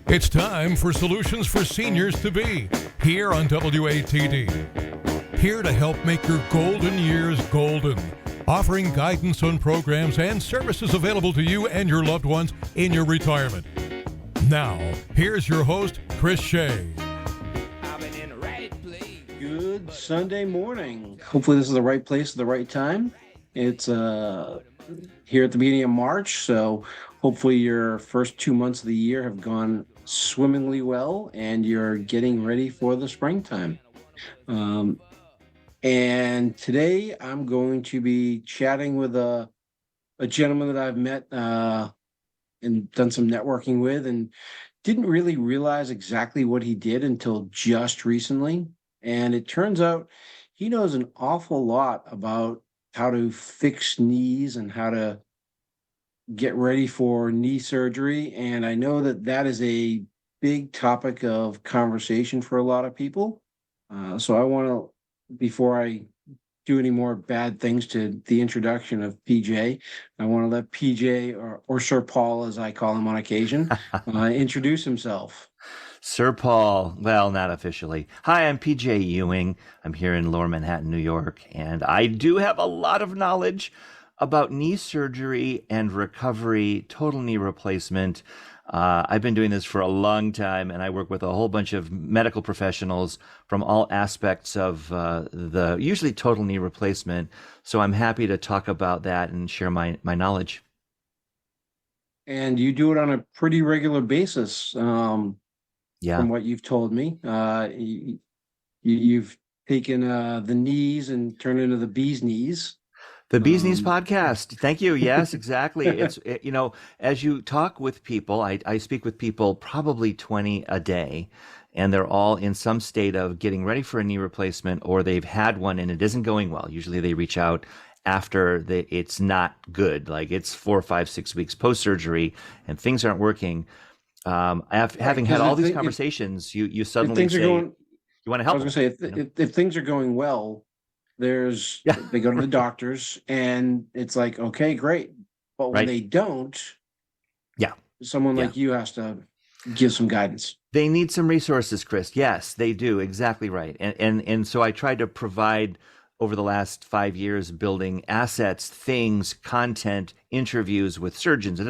It's time for Solutions for Seniors to Be here on WATD. Here to help make your golden years golden, offering guidance on programs and services available to you and your loved ones in your retirement. Now, here's your host, Chris Shea. Good Sunday morning. Hopefully this is the right place at the right time. It's here at the beginning of March, so hopefully your first 2 months of the year have gone swimmingly well and you're getting ready for the springtime. And today I'm going to be chatting with a gentleman that I've met and done some networking with, and didn't really realize exactly what he did until just recently. And it turns out he knows an awful lot about how to fix knees and how to get ready for knee surgery. And I know that that is a big topic of conversation for a lot of people. So I want to, before I do any more bad things to the introduction of PJ, I want to let PJ, or Sir Paul, as I call him on occasion, introduce himself. Sir Paul, well, not officially. Hi, I'm PJ Ewing. I'm here in Lower Manhattan, New York, and I do have a lot of knowledge about knee surgery and recovery, total knee replacement. I've been doing this for a long time, and I work with a whole bunch of medical professionals from all aspects of the usually total knee replacement. So I'm happy to talk about that and share my knowledge. And you do it on a pretty regular basis, from what you've told me. You've taken the knees and turned into the bee's knees. The Bee's Knees podcast. Thank you. Yes, exactly. As you talk with people, I speak with people probably 20 a day, and they're all in some state of getting ready for a knee replacement, or they've had one and it isn't going well. Usually they reach out after it's not good, like it's 4, 5, 6 weeks post-surgery and things aren't working. Having had all these conversations, you suddenly say, you want to help. I was going to say, if things are going well, they go to the doctors and it's like, okay, great. But when they don't, someone like you has to give some guidance. They need some resources, Chris. Yes, they do. Exactly right. And so I tried to provide over the last 5 years, building assets, things, content, interviews with surgeons,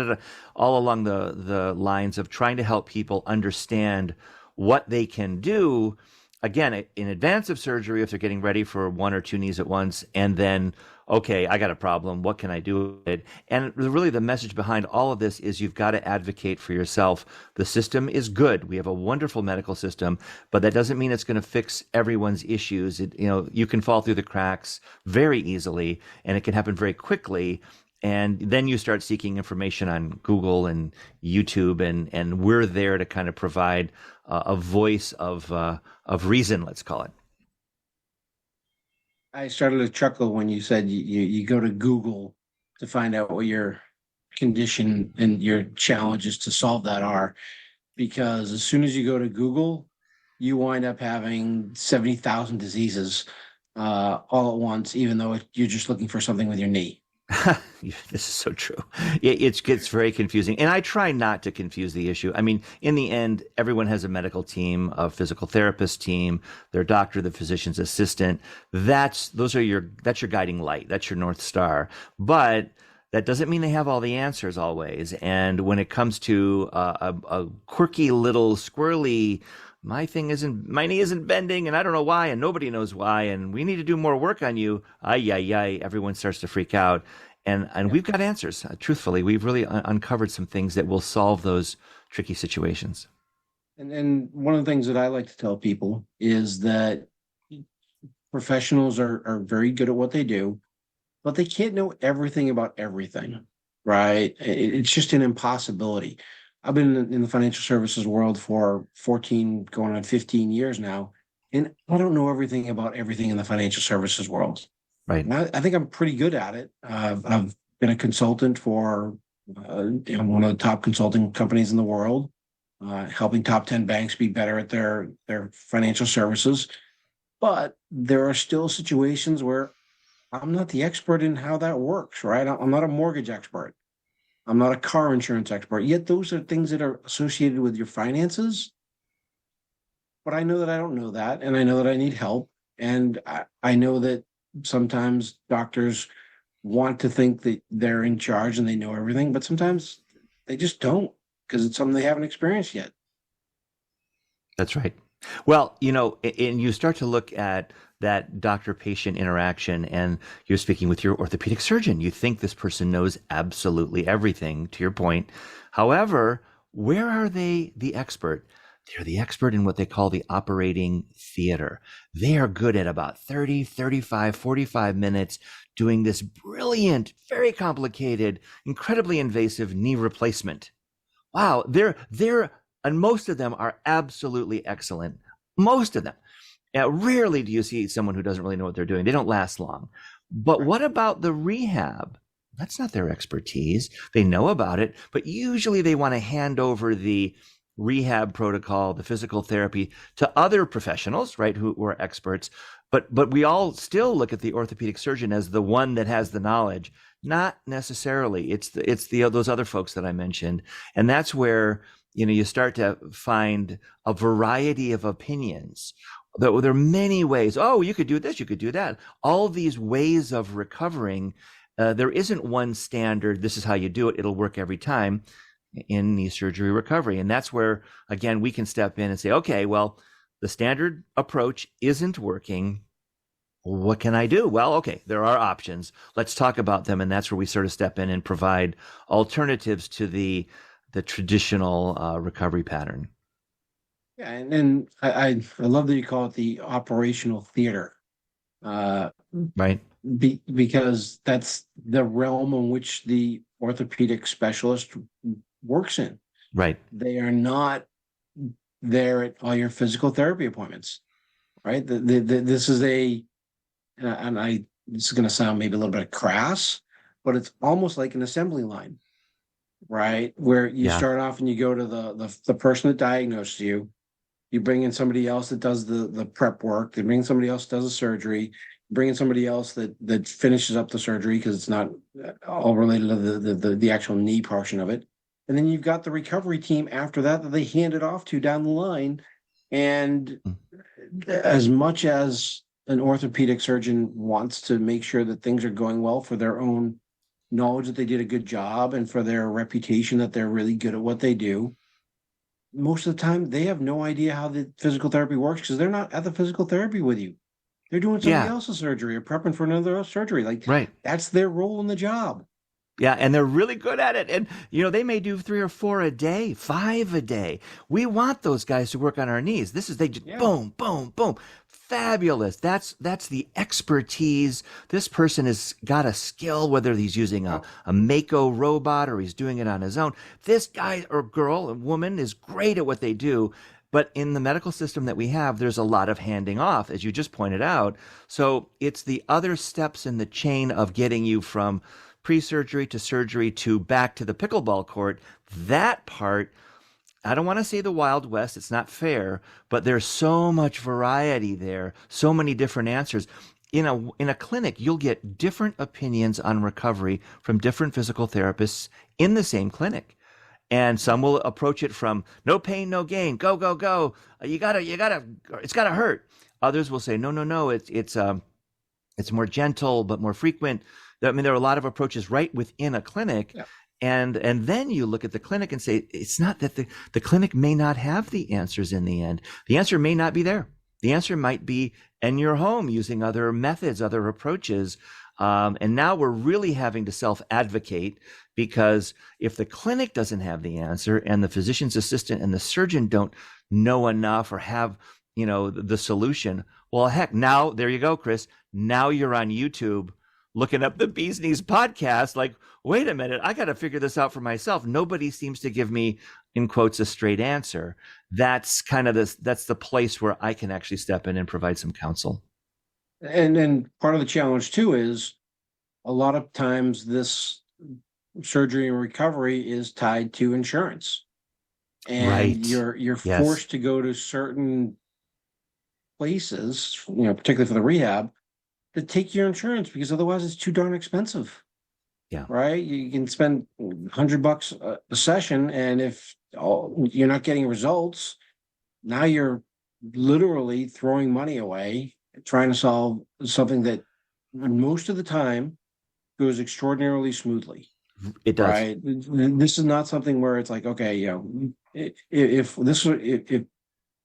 all along the lines of trying to help people understand what they can do, again, in advance of surgery, if they're getting ready for 1 or 2 knees at once, and then, okay, I got a problem. What can I do with it? And really the message behind all of this is you've got to advocate for yourself. The system is good. We have a wonderful medical system, but that doesn't mean it's going to fix everyone's issues. You can fall through the cracks very easily, and it can happen very quickly. And then you start seeking information on Google and YouTube, and we're there to kind of provide a voice of reason, let's call it. I started to chuckle when you said you go to Google to find out what your condition and your challenges to solve that are, because as soon as you go to Google, you wind up having 70,000 diseases all at once, even though you're just looking for something with your knee. This is so true. It gets very confusing. And I try not to confuse the issue. I mean, in the end, everyone has a medical team, a physical therapist team, their doctor, the physician's assistant. That's your guiding light. That's your North Star. But that doesn't mean they have all the answers always. And when it comes to a quirky little squirrely, my knee isn't bending and I don't know why and nobody knows why and we need to do more work on you. Everyone starts to freak out. And we've got answers. Truthfully, we've really uncovered some things that will solve those tricky situations. And one of the things that I like to tell people is that professionals are very good at what they do, but they can't know everything about everything, right? It's just an impossibility. I've been in the financial services world for 14, going on 15 years now, and I don't know everything about everything in the financial services world. Right. I think I'm pretty good at it. I've been a consultant for one of the top consulting companies in the world, helping top 10 banks be better at their financial services. But there are still situations where I'm not the expert in how that works, right? I'm not a mortgage expert. I'm not a car insurance expert. Yet those are things that are associated with your finances. But I know that I don't know that, and I know that I need help. And I know that sometimes doctors want to think that they're in charge and they know everything, but sometimes they just don't because it's something they haven't experienced yet. That's right. Well, and you start to look at that doctor-patient interaction, and you're speaking with your orthopedic surgeon. You think this person knows absolutely everything, to your point. However, where are they the expert? They're the expert in what they call the operating theater. They are good at about 30, 35, 45 minutes doing this brilliant, very complicated, incredibly invasive knee replacement. Wow, and most of them are absolutely excellent. Most of them. Rarely do you see someone who doesn't really know what they're doing. They don't last long. But what about the rehab? That's not their expertise. They know about it, but usually they want to hand over the rehab protocol, the physical therapy, to other professionals, right, who are experts. But we all still look at the orthopedic surgeon as the one that has the knowledge. Not necessarily. It's those other folks that I mentioned, and that's where you start to find a variety of opinions. There are many ways. Oh, you could do this, you could do that. All these ways of recovering. There isn't one standard. This is how you do it. It'll work every time in knee surgery recovery. And that's where, again, we can step in and say, okay, well, the standard approach isn't working. What can I do? Well, okay, there are options. Let's talk about them. And that's where we sort of step in and provide alternatives to the traditional recovery pattern. Yeah, and I love that you call it the operational theater. Right. Because that's the realm in which the orthopedic specialist works in. Right. They are not there at all your physical therapy appointments, right? This is this is going to sound maybe a little bit crass, but it's almost like an assembly line, right? Where you start off and you go to the person that diagnosed you. You bring in somebody else that does the prep work. They bring in somebody else that does the surgery. Bring in somebody else that finishes up the surgery because it's not all related to the actual knee portion of it. And then you've got the recovery team after that they hand it off to down the line. And as much as an orthopedic surgeon wants to make sure that things are going well for their own knowledge that they did a good job and for their reputation that they're really good at what they do, most of the time they have no idea how the physical therapy works because they're not at the physical therapy with you. They're doing somebody else's surgery or prepping for another surgery. Right. That's their role in the job. Yeah, and they're really good at it. And, they may do 3 or 4 a day, 5 a day. We want those guys to work on our knees. They just boom, boom, boom. Fabulous. That's the expertise. This person has got a skill, whether he's using a Mako robot or he's doing it on his own. This guy or girl or woman is great at what they do. But in the medical system that we have, there's a lot of handing off, as you just pointed out. So it's the other steps in the chain of getting you from pre-surgery to surgery to back to the pickleball court. That part, I don't want to say the Wild West, it's not fair, but there's so much variety there, so many different answers. In a clinic, you'll get different opinions on recovery from different physical therapists in the same clinic. And some will approach it from no pain, no gain, go, go, go. It's gotta hurt. Others will say, no, it's more gentle, but more frequent. I mean, there are a lot of approaches right within a clinic. Yeah. And then you look at the clinic and say, it's not that the clinic may not have the answers in the end. The answer may not be there. The answer might be in your home using other methods, other approaches. And now we're really having to self-advocate because if the clinic doesn't have the answer and the physician's assistant and the surgeon don't know enough or have, the solution, well, heck, now there you go, Chris. Now you're on YouTube looking up the Bee's Knees podcast. Like, wait a minute, I got to figure this out for myself. Nobody seems to give me, in quotes, a straight answer. That's kind of that's the place where I can actually step in and provide some counsel. And part of the challenge too is a lot of times this surgery and recovery is tied to insurance, and you're forced to go to certain places, particularly for the rehab, to take your insurance because otherwise it's too darn expensive. Yeah. right? You can spend $100 a session, and if you're not getting results, now you're literally throwing money away trying to solve something that most of the time goes extraordinarily smoothly, It does. right? This is not something where it's like, okay, if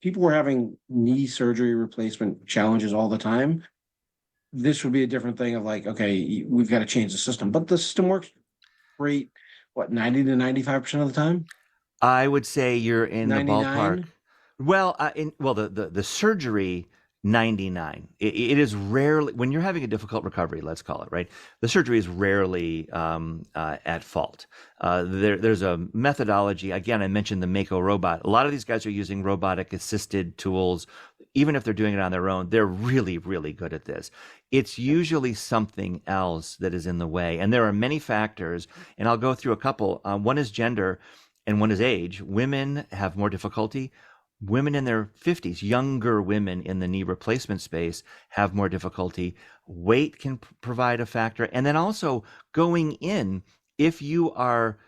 people were having knee surgery replacement challenges all the time, this would be a different thing of like, okay, we've got to change the system. But the system works great, what, 90 to 95% of the time? I would say you're in the ballpark. 99? Well, the surgery 99. It is rarely when you're having a difficult recovery. Let's call it right. The surgery is rarely at fault. There's a methodology. Again, I mentioned the Mako robot. A lot of these guys are using robotic assisted tools. Even if they're doing it on their own, they're really, really good at this. It's usually something else that is in the way, and there are many factors. And I'll go through a couple. One is gender, and one is age. Women have more difficulty. Women in their 50s, younger women in the knee replacement space, have more difficulty. Weight can provide a factor. And then also going in, if you are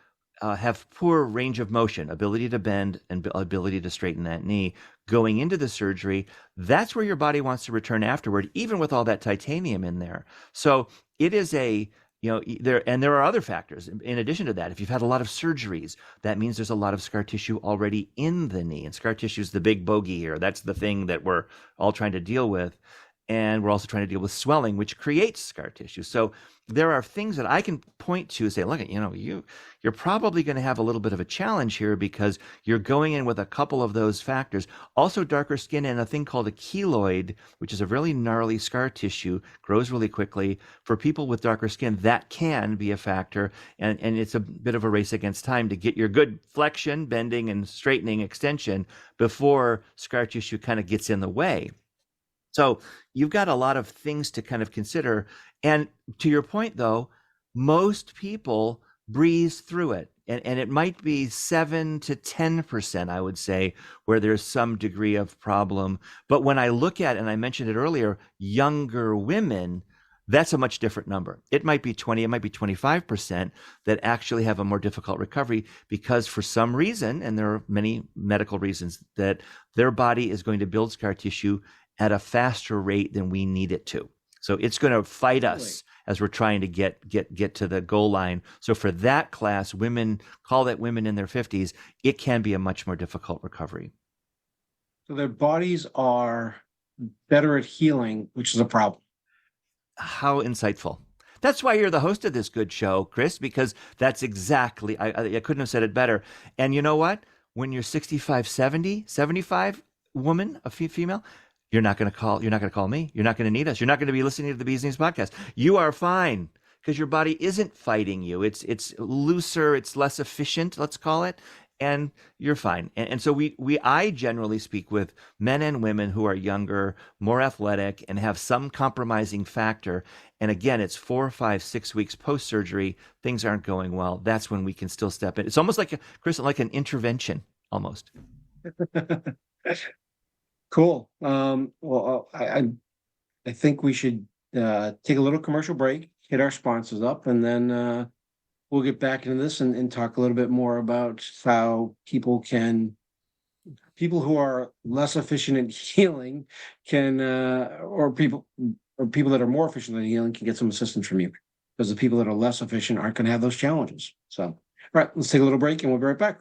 have poor range of motion, ability to bend and ability to straighten that knee, going into the surgery, that's where your body wants to return afterward, even with all that titanium in there. So it is there are other factors in addition to that. If you've had a lot of surgeries, that means there's a lot of scar tissue already in the knee, and scar tissue is the big bogey here. That's the thing that we're all trying to deal with. And we're also trying to deal with swelling, which creates scar tissue. So there are things that I can point to and say, look, you're probably going to have a little bit of a challenge here because you're going in with a couple of those factors. Also darker skin and a thing called a keloid, which is a really gnarly scar tissue, grows really quickly. For people with darker skin, that can be a factor. And it's a bit of a race against time to get your good flexion, bending, and straightening extension before scar tissue kind of gets in the way. So you've got a lot of things to kind of consider. And to your point, though, most people breeze through it. And it might be 7 to 10%, I would say, where there's some degree of problem. But when I look at, and I mentioned it earlier, younger women, that's a much different number. It might be 20, it might be 25% that actually have a more difficult recovery because for some reason, and there are many medical reasons, that their body is going to build scar tissue at a faster rate than we need it to. So it's going to fight us as we're trying to get to the goal line. So for that class, women, call that women in their 50s, it can be a much more difficult recovery. So their bodies are better at healing, which is a problem. How insightful. That's why you're the host of this good show, Chris, because that's exactly, I couldn't have said it better. And you know what? When you're 65, 70, 75 woman, a female, you're not going to call me. You're not going to need us. You're not going to be listening to the Bees Knees podcast. You are fine because your body isn't fighting you. It's looser. It's less efficient, let's call it. And you're fine. And so I generally speak with men and women who are younger, more athletic, and have some compromising factor. And again, it's 4, 5, 6 weeks post-surgery. Things aren't going well. That's when we can still step in. It's almost like like an intervention, almost. Cool. Well, I think we should take a little commercial break, hit our sponsors up, and then we'll get back into this and talk a little bit more about how people who are less efficient at healing or people that are more efficient at healing can get some assistance from you, because the people that are less efficient aren't going to have those challenges. So, all right, let's take a little break and we'll be right back.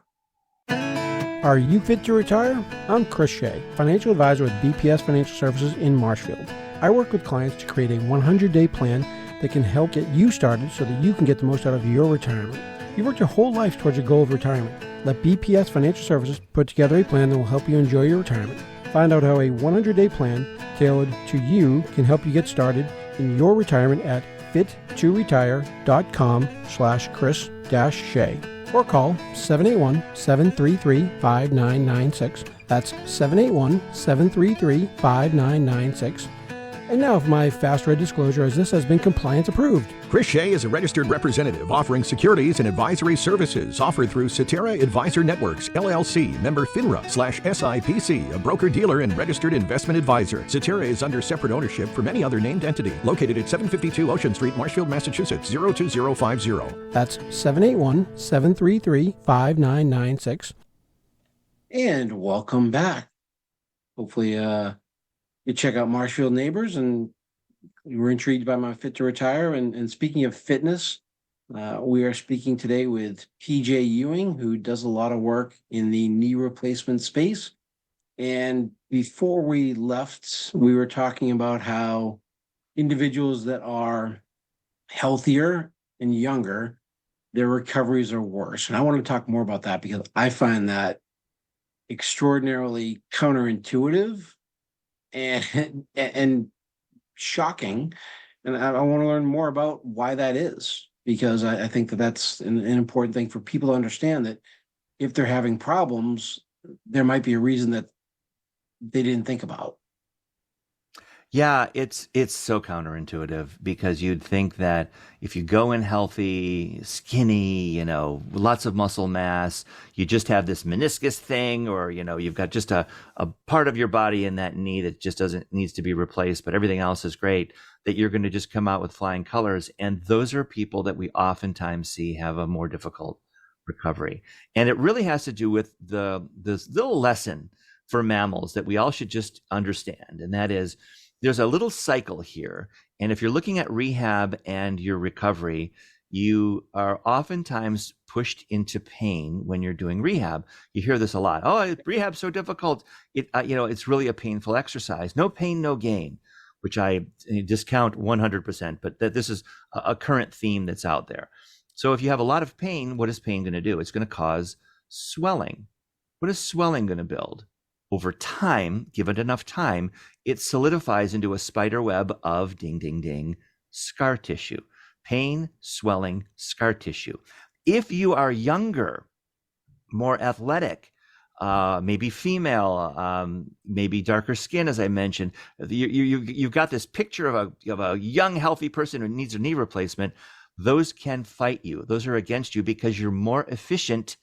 Are you fit to retire? I'm Chris Shea, financial advisor with BPS Financial Services in Marshfield. I work with clients to create a 100-day plan that can help get you started so that you can get the most out of your retirement. You've worked your whole life towards your goal of retirement. Let BPS Financial Services put together a plan that will help you enjoy your retirement. Find out how a 100-day plan tailored to you can help you get started in your retirement at fit2retire.com/Chris-Shea. Or call 781-733-5996. That's 781-733-5996. And now for my fast red disclosure, as this has been compliance approved. Chris Shea is a registered representative offering securities and advisory services offered through Cetera Advisor Networks, LLC, member FINRA/SIPC, a broker-dealer and registered investment advisor. Cetera is under separate ownership from any other named entity. Located at 752 Ocean Street, Marshfield, Massachusetts, 02050. That's 781-733-5996. And welcome back. Hopefully, you check out Marshfield Neighbors and you were intrigued by my Fit to Retire. And speaking of fitness, we are speaking today with PJ Ewing, who does a lot of work in the knee replacement space. And before we left, we were talking about how individuals that are healthier and younger, their recoveries are worse. And I want to talk more about that because I find that extraordinarily counterintuitive and shocking. And I want to learn more about why that is, because I think that that's an important thing for people to understand, that if they're having problems, there might be a reason that they didn't think about. Yeah, it's so counterintuitive, because you'd think that if you go in healthy, skinny, lots of muscle mass, you just have this meniscus thing, or, you've got just a part of your body in that knee that just needs to be replaced, but everything else is great, that you're going to just come out with flying colors. And those are people that we oftentimes see have a more difficult recovery. And it really has to do with this little lesson for mammals that we all should just understand. And that is, there's a little cycle here. And if you're looking at rehab and your recovery, you are oftentimes pushed into pain when you're doing rehab. You hear this a lot. Oh, rehab's so difficult. It's really a painful exercise. No pain, no gain, which I discount 100%, but that this is a current theme that's out there. So if you have a lot of pain, what is pain going to do? It's going to cause swelling. What is swelling going to build? Over time, give it enough time, it solidifies into a spider web of ding, ding, ding, scar tissue. Pain, swelling, scar tissue. If you are younger, more athletic, maybe female, maybe darker skin, as I mentioned, you've got this picture of a young, healthy person who needs a knee replacement. Those can fight you. Those are against you because you're more efficient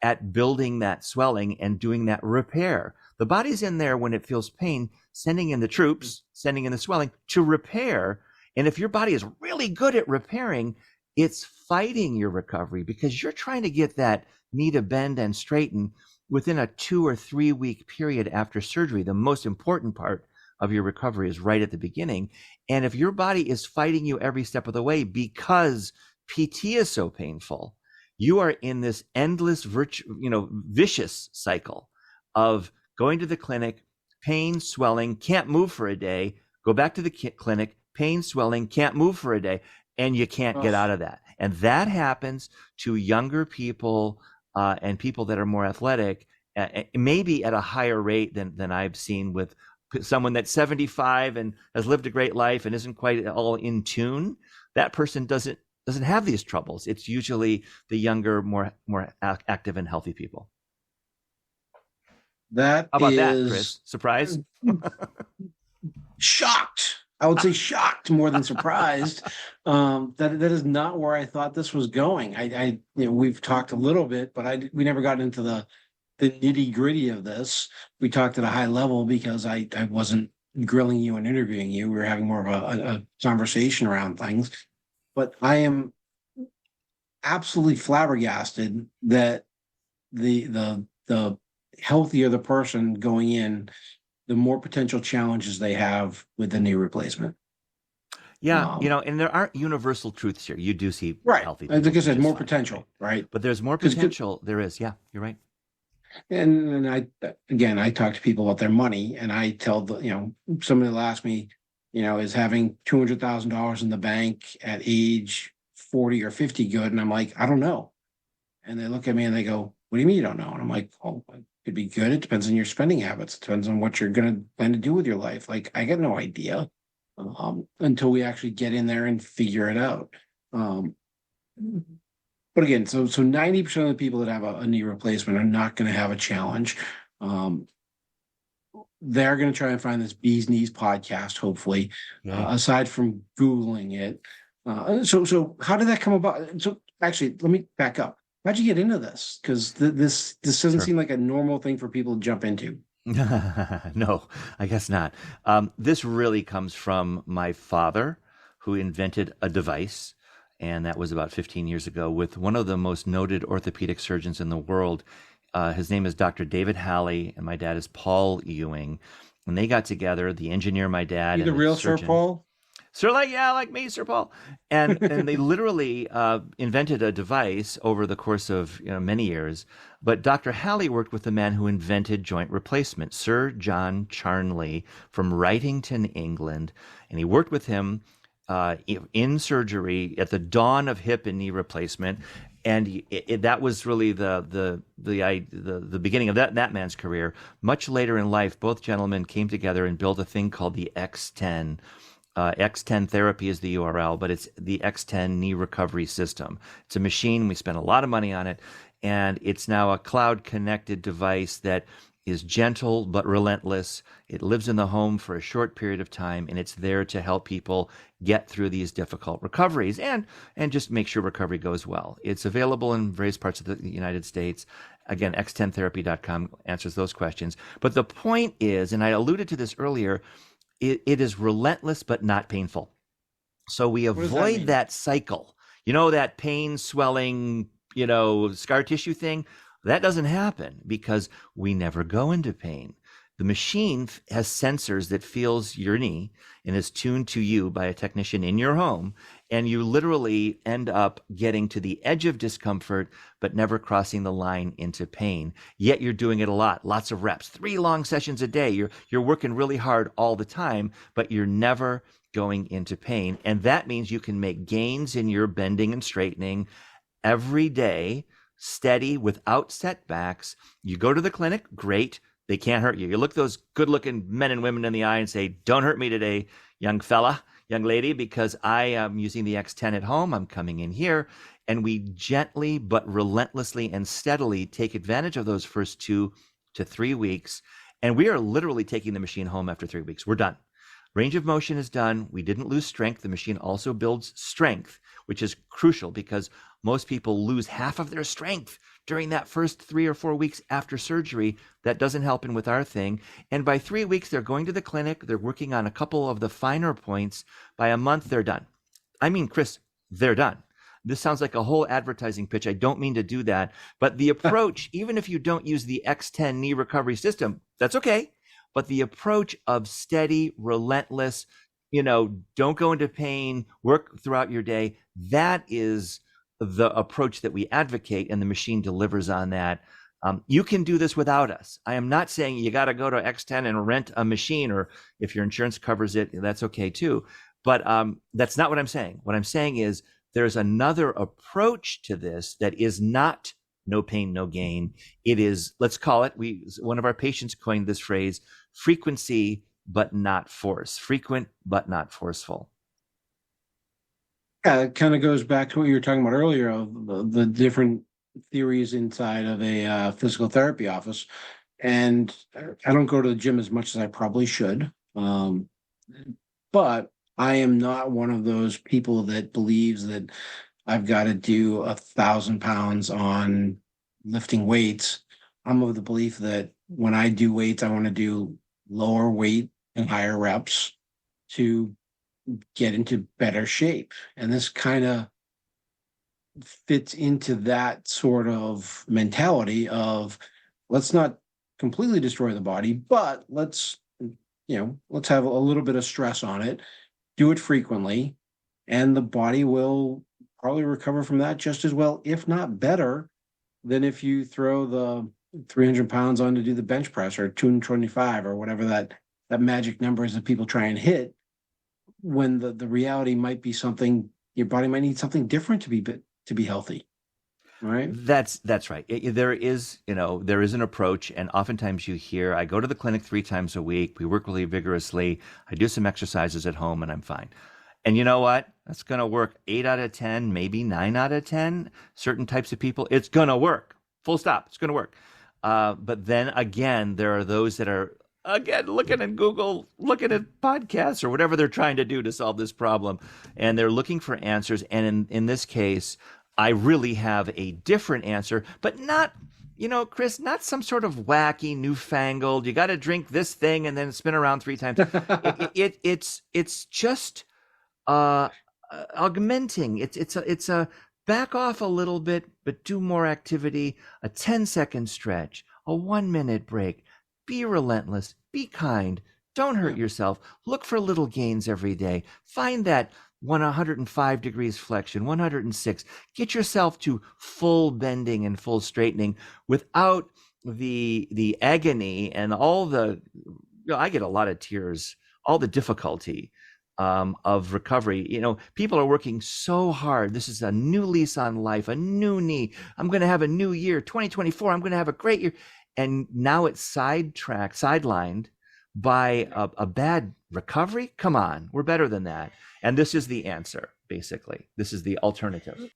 at building that swelling and doing that repair. The body's in there when it feels pain, sending in the troops, sending in the swelling to repair. And if your body is really good at repairing, it's fighting your recovery because you're trying to get that knee to bend and straighten within a 2 or 3 week period after surgery. The most important part of your recovery is right at the beginning. And if your body is fighting you every step of the way because PT is so painful, you are in this endless, vicious cycle of going to the clinic, pain, swelling, can't move for a day, go back to the clinic, pain, swelling, can't move for a day, and you can't get out of that. And that happens to younger people and people that are more athletic, maybe at a higher rate than I've seen with someone that's 75 and has lived a great life and isn't quite all in tune. That person doesn't have these troubles. It's usually the younger, more active and healthy people. How about that, Chris? Surprised? Shocked. I would say shocked more than surprised. That is not where I thought this was going. We've talked a little bit, but we never got into the nitty gritty of this. We talked at a high level because I wasn't grilling you and interviewing you. We were having more of a conversation around things. But I am absolutely flabbergasted that the healthier the person going in, the more potential challenges they have with the knee replacement. Yeah, and there aren't universal truths here. You do see healthy people. Like I said, more potential, right? But there's more potential. There is. Yeah, you're right. And I talk to people about their money, and I tell somebody will ask me, is having $200,000 in the bank at age 40 or 50 good? And I'm like, I don't know. And they look at me and they go, what do you mean you don't know? And I'm like, oh, it could be good. It depends on your spending habits. It depends on what you're going to plan to do with your life. Like, I got no idea until we actually get in there and figure it out. But again, so 90% of the people that have a knee replacement are not going to have a challenge. they're going to try and find this Bee's Knees podcast, hopefully, aside from Googling it. So how did that come about? So actually, let me back up. How'd you get into this? Because this doesn't seem like a normal thing for people to jump into. No, I guess not. This really comes from my father, who invented a device, and that was about 15 years ago, with one of the most noted orthopedic surgeons in the world. His name is Dr. David Halley, and my dad is Paul Ewing. And they got together, the engineer, my dad, You the and real surgeon. Sir Paul? Sir, like me, Sir Paul. And they literally invented a device over the course of many years. But Dr. Halley worked with the man who invented joint replacement, Sir John Charnley from Wrightington, England. And he worked with him in surgery at the dawn of hip and knee replacement. And that was really the beginning of that man's career. Much later in life, both gentlemen came together and built a thing called the X10. X10 Therapy is the URL, but it's the X10 Knee Recovery System. It's a machine. We spent a lot of money on it, and it's now a cloud-connected device that is gentle but relentless. It lives in the home for a short period of time, and it's there to help people get through these difficult recoveries and just make sure recovery goes well. It's available in various parts of the United States. Again, x10therapy.com answers those questions. But the point is, and I alluded to this earlier, it is relentless but not painful. So we avoid that cycle. That pain, swelling, scar tissue thing, that doesn't happen because we never go into pain. The machine has sensors that feels your knee and is tuned to you by a technician in your home. And you literally end up getting to the edge of discomfort, but never crossing the line into pain. Yet you're doing it a lot, lots of reps, 3 long sessions a day. You're working really hard all the time, but you're never going into pain. And that means you can make gains in your bending and straightening every day, steady, without setbacks. You go to the clinic, great. They can't hurt you. You look those good-looking men and women in the eye and say, don't hurt me today, young fella, young lady, because I am using the X10 at home. I'm coming in here. And we gently but relentlessly and steadily take advantage of those first 2 to 3 weeks. And we are literally taking the machine home after 3 weeks. We're done. Range of motion is done. We didn't lose strength. The machine also builds strength, which is crucial because most people lose half of their strength during that first 3 or 4 weeks after surgery. That doesn't help in with our thing. And by 3 weeks, they're going to the clinic. They're working on a couple of the finer points. By a month, they're done. I mean, Chris, they're done. This sounds like a whole advertising pitch. I don't mean to do that. But the approach, even if you don't use the X10 knee recovery system, that's okay. But the approach of steady, relentless, don't go into pain, work throughout your day, that is the approach that we advocate, and the machine delivers on that. You can do this without us. I am not saying you got to go to X10 and rent a machine, or if your insurance covers it, that's okay too. But that's not what I'm saying. What I'm saying is there's another approach to this that is not no pain, no gain. It is, let's call it, one of our patients coined this phrase, frequency but not force. Frequent but not forceful. Yeah, it kind of goes back to what you were talking about earlier of the different theories inside of a physical therapy office. And I don't go to the gym as much as I probably should. But I am not one of those people that believes that I've got to do 1,000 pounds on lifting weights. I'm of the belief that when I do weights, I want to do lower weight and higher reps to get into better shape. And this kind of fits into that sort of mentality of let's not completely destroy the body, but let's have a little bit of stress on it, do it frequently, and the body will probably recover from that just as well, if not better, than if you throw the 300 pounds on to do the bench press or 225 or whatever that magic number is that people try and hit, when the reality might be something, your body might need something different to be healthy. Right. That's right. There is an approach, and oftentimes you hear, I go to the clinic 3 times a week. We work really vigorously. I do some exercises at home and I'm fine. And you know what? That's going to work 8 out of 10, maybe 9 out of 10. Certain types of people, it's going to work. Full stop. It's going to work. But then again, there are those that are again, looking at Google, looking at podcasts or whatever they're trying to do to solve this problem. And they're looking for answers. And in this case, I really have a different answer, but not, Chris, not some sort of wacky, newfangled, you got to drink this thing and then spin around 3 times. It's just augmenting. It's a back off a little bit, but do more activity, a 10-second stretch, a 1-minute break. Be relentless, be kind, don't hurt yourself. Look for little gains every day. Find that 105 degrees flexion, 106. Get yourself to full bending and full straightening without the agony and all the, I get a lot of tears, all the difficulty of recovery. People are working so hard. This is a new lease on life, a new knee. I'm going to have a new year, 2024. I'm going to have a great year. And now it's sidelined by a bad recovery. Come on, we're better than that. And this is the answer, basically. This is the alternative.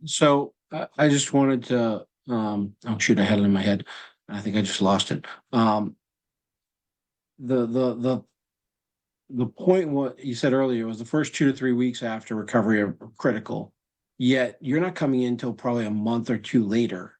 So I just wanted to, oh shoot, I had it in my head. I think I just lost it. The point, what you said earlier, was the first 2 to 3 weeks after recovery are critical. Yet you're not coming in until probably a month or two later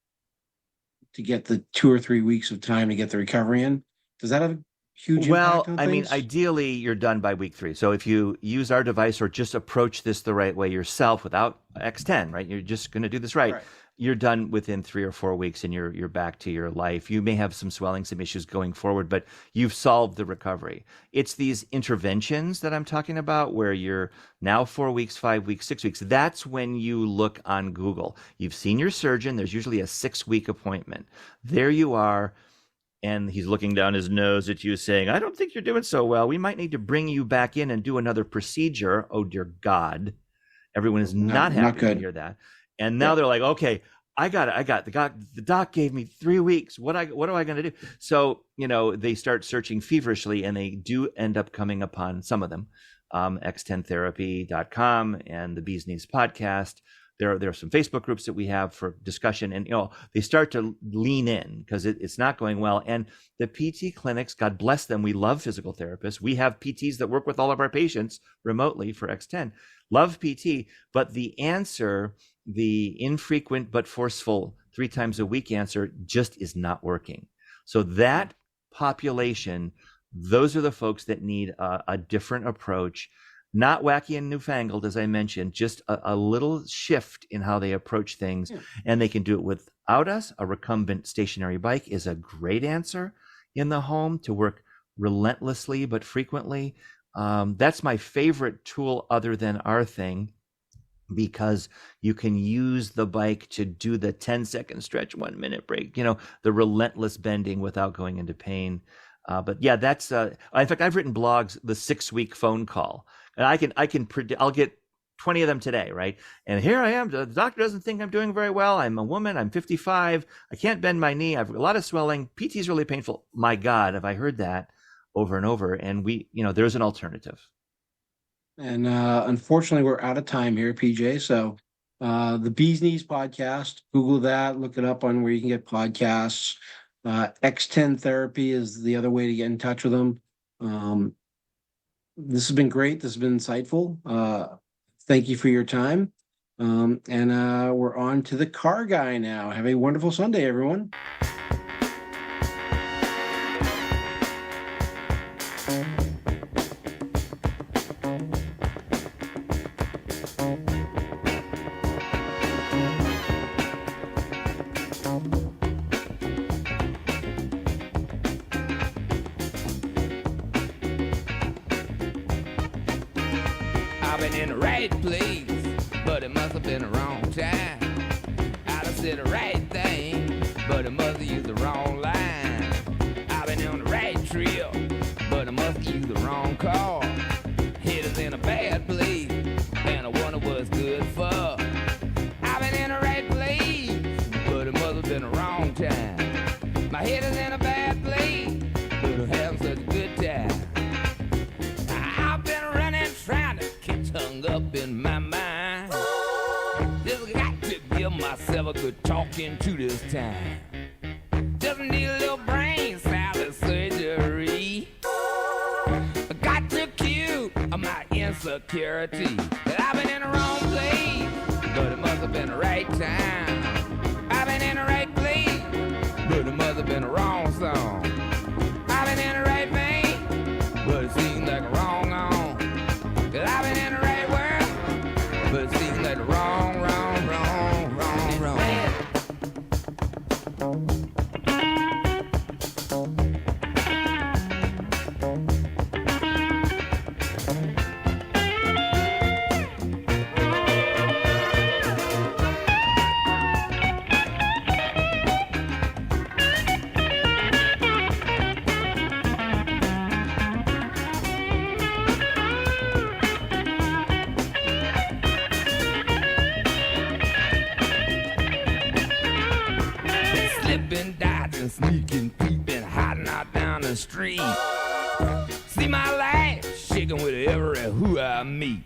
to get the 2 or 3 weeks of time to get the recovery in. Does that have a huge impact on things? Ideally, you're done by week 3. So if you use our device or just approach this the right way yourself without X10, right? You're just going to do this right. You're done within 3 or 4 weeks and you're back to your life. You may have some swelling, some issues going forward, but you've solved the recovery. It's these interventions that I'm talking about where you're now 4 weeks, 5 weeks, 6 weeks. That's when you look on Google. You've seen your surgeon. There's usually a 6-week appointment. There you are. And he's looking down his nose at you saying, I don't think you're doing so well. We might need to bring you back in and do another procedure. Oh, dear God. Everyone is not happy to hear that. And now they're like, okay, I got it. The doc gave me 3 weeks. What am I going to do? So, they start searching feverishly and they do end up coming upon some of them, x10therapy.com and the Bees Knees podcast. There are some Facebook groups that we have for discussion, and they start to lean in because it's not going well. And the PT clinics, God bless them, we love physical therapists. We have PTs that work with all of our patients remotely for X10. Love PT, but the answer, the infrequent but forceful 3 times a week answer, just is not working. So that population, those are the folks that need a different approach. Not wacky and newfangled, as I mentioned, just a little shift in how they approach things. Yeah. And they can do it without us. A recumbent stationary bike is a great answer in the home to work relentlessly but frequently. That's my favorite tool other than our thing, because you can use the bike to do the 10-second stretch, 1-minute break, the relentless bending without going into pain. But yeah, that's, in fact, I've written blogs, the 6-week phone call. And I can predict, I'll get 20 of them today, right? And here I am, the doctor doesn't think I'm doing very well. I'm a woman, I'm 55, I can't bend my knee, I've a lot of swelling, PT is really painful. My God, have I heard that over and over? And there's an alternative. And unfortunately, we're out of time here, PJ. So the Bees Knees podcast, Google that, look it up on where you can get podcasts. X10 Therapy is the other way to get in touch with them. This has been great. This has been insightful. Thank you for your time. And we're on to the car guy now. Have a wonderful Sunday, everyone. I've been in the right place, but it must have been the wrong time. I done said the right thing, but it must have used the wrong line. I've been on the right trail, but I must have used the wrong car. Head is in a bad place, and I wonder what's good for. I've been in the right place, but it must have been the wrong time. My head is in a bad place, but I'm having such a good time. I've been running, trying to get hung up in my mind. Just got to give myself a good talking to this time. Just need a little brain salad surgery. security. That I've been in the wrong place, but it must have been the right time. I've been in the right place, but it must have been the wrong song. I've been in the right vein, but it seems like a wrong on. That I've been in the right world, but it seems like the wrong, wrong, wrong, wrong, wrong. Slipping, dodging, sneaking, peeping, hiding out down the street. See my life shaking with every who I meet.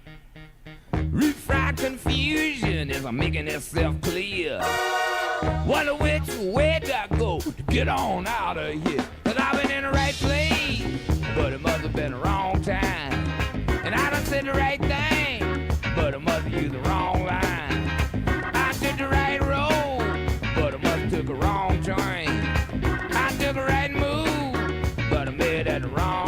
Refried confusion as I'm making itself clear. Wonder which way do I go to get on out of here? Cause I've been in the right place, but it must have been the wrong time. And I done said the right thing, but I must have used the wrong line. I took the right road, but I must have took a wrong train. I took a right move, but I made it at the wrong